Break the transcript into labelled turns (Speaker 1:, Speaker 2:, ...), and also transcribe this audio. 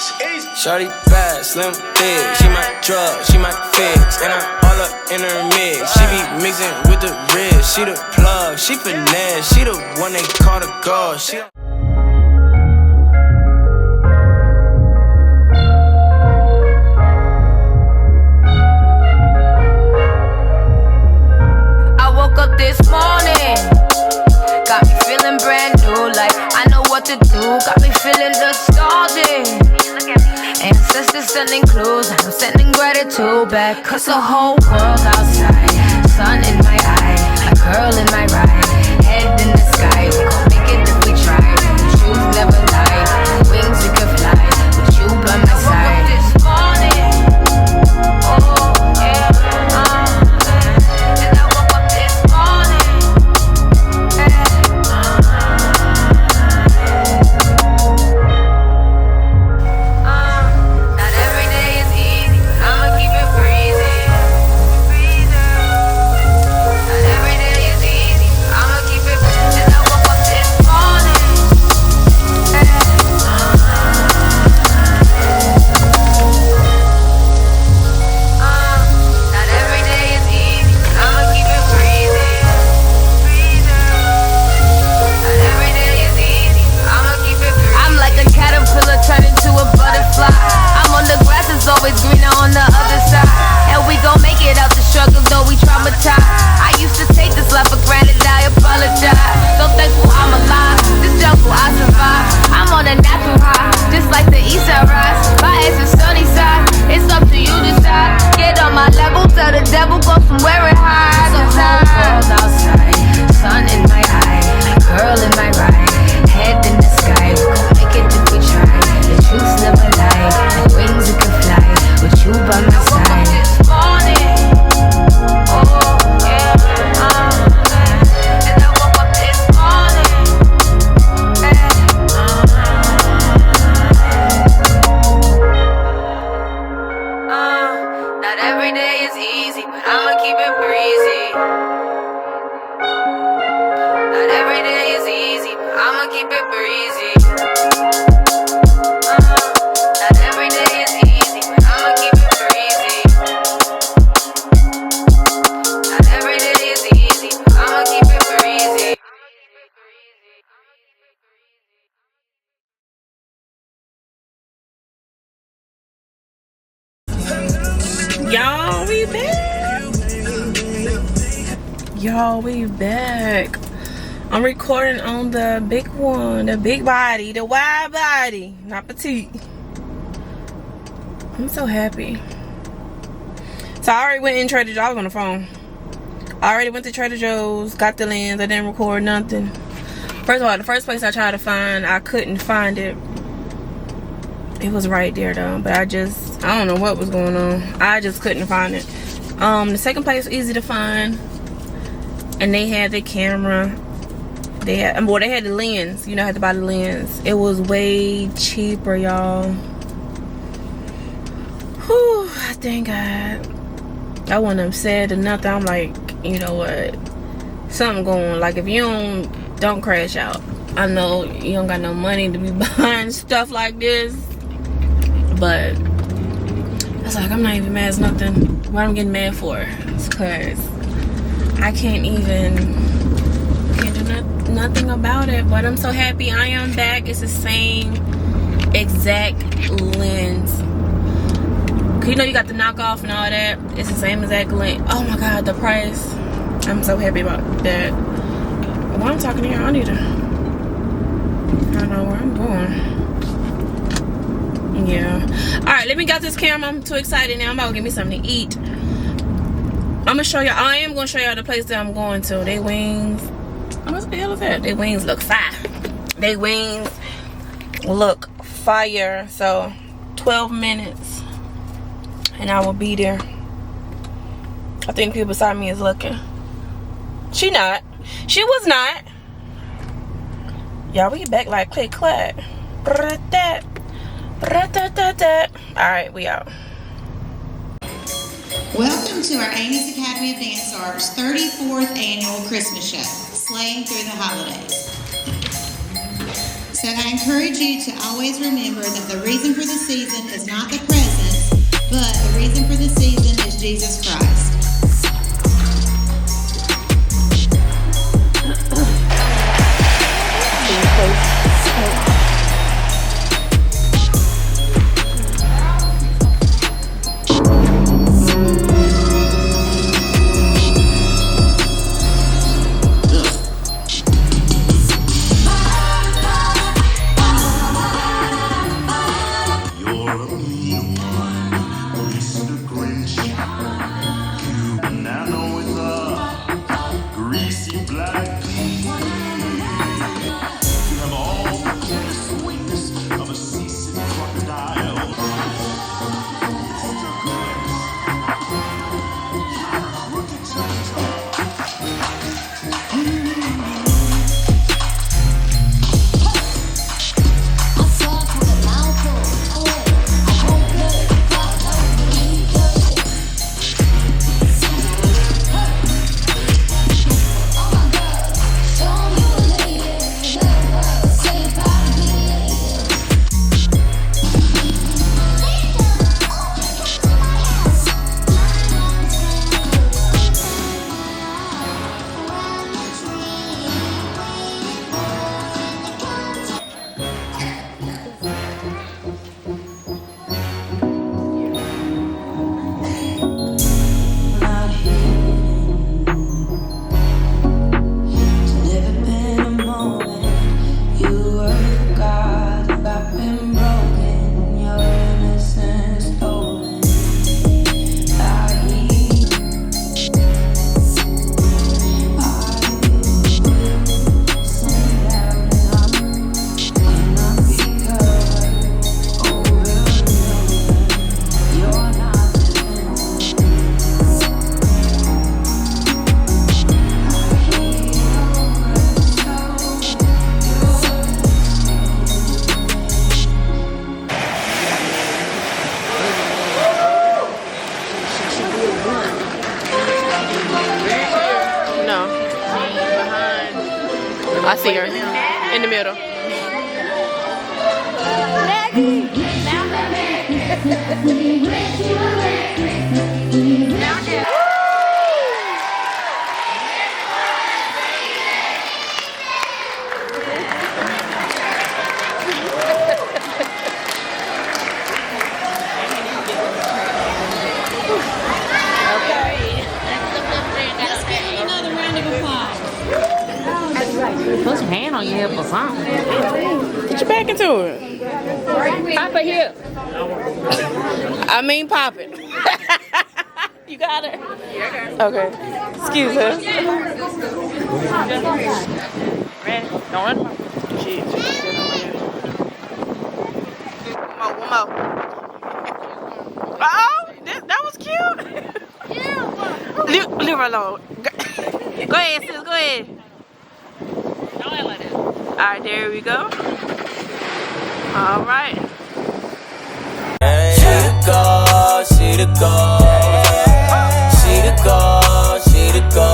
Speaker 1: Shawty bad, slim, thick. She might drug, she might fix. And I'm all up in her mix. She be mixing with the wrist. She the plug, she finesse. She the one they call the god. She
Speaker 2: up this morning, got me feeling brand new, like I know what to do, got me feeling nostalgic. Ancestors sending clues, I'm sending gratitude back, cause the whole world's outside. Sun in my eye, a girl in my ride, head in the sky, we gon' make it if we try. The truth never lie, wings we could fly, with you by my side. This morning, oh yeah, always greener on the other side, and we gon' make it out the struggle though we traumatized. I used to take this life for granted, I apologize. So thankful I'm alive, this jungle I survive. I'm on a natural high, just like the east side rise. My ass is sunny side, it's up to you to decide. Get on my level, tell the devil go somewhere and hide. The whole world's outside, sun in my eye, girl in my ride, head in the sky. We gon' make it if we try. The truth's never lie, like wings we can fly, with you by my side. This morning, oh yeah, and I woke up this morning, not every day is easy, but I'ma keep it breezy. Not every day is easy, but I'ma keep it breezy. Not every day is easy, but I'ma keep it breezy. Not every day is easy, but I'ma keep it breezy.
Speaker 3: Y'all, we back. Y'all, we back. I'm recording on the big one, the big body, the wide body, not petite. I'm so happy. So I already went in Trader Joe's. I was on the phone. I already went to Trader Joe's, got the lens. I didn't record nothing. First of all, the first place I tried to find, I couldn't find it. It was right there though, but I don't know what was going on. I just couldn't find it. The second place was easy to find, and they had the camera. They had the lens. You know, I had to buy the lens. It was way cheaper, y'all. Whew, thank God. I wasn't upset or nothing. I'm like, you know what? Something going on. Like, if you don't crash out. I know you don't got no money to be buying stuff like this, but I was like, I'm not even mad at nothing. What I'm getting mad for is because I can't do nothing about it. But I'm so happy I am back. It's the same exact lens. You know, you got the knockoff and all that. It's the same exact lens. Oh my God, the price. I'm so happy about that. While I'm talking here, I don't know where I'm going. Yeah. Alright, let me get this camera. I'm too excited now. I'm about to get me something to eat. I'm gonna show y'all. I am gonna show y'all the place that I'm going to. They wings. What the hell is that? They wings look fire. They wings look fire. So 12 minutes and I will be there. I think people beside me is looking. She not. She was not. Y'all, we back like click clack. Alright, we out.
Speaker 4: Welcome to our Auntie's Academy of Dance Art's 34th annual Christmas show, Slaying Through the Holidays. So I encourage you to always remember that the reason for the season is not the presents, but the reason for the season is Jesus Christ.
Speaker 3: I see her in the middle.
Speaker 5: Put your hand on your hip or something.
Speaker 3: Put your back into it.
Speaker 5: Pop it here.
Speaker 3: I mean, pop it. You got her? Okay. Excuse her.
Speaker 5: Ready? Don't run.
Speaker 3: Shit. One more. Oh, that was cute. Leave her alone. Go ahead, sis. Go ahead.
Speaker 5: Don't act like that.
Speaker 3: Alright, there we go. Alright.
Speaker 1: She the girl, she the girl. She the girl, she the girl.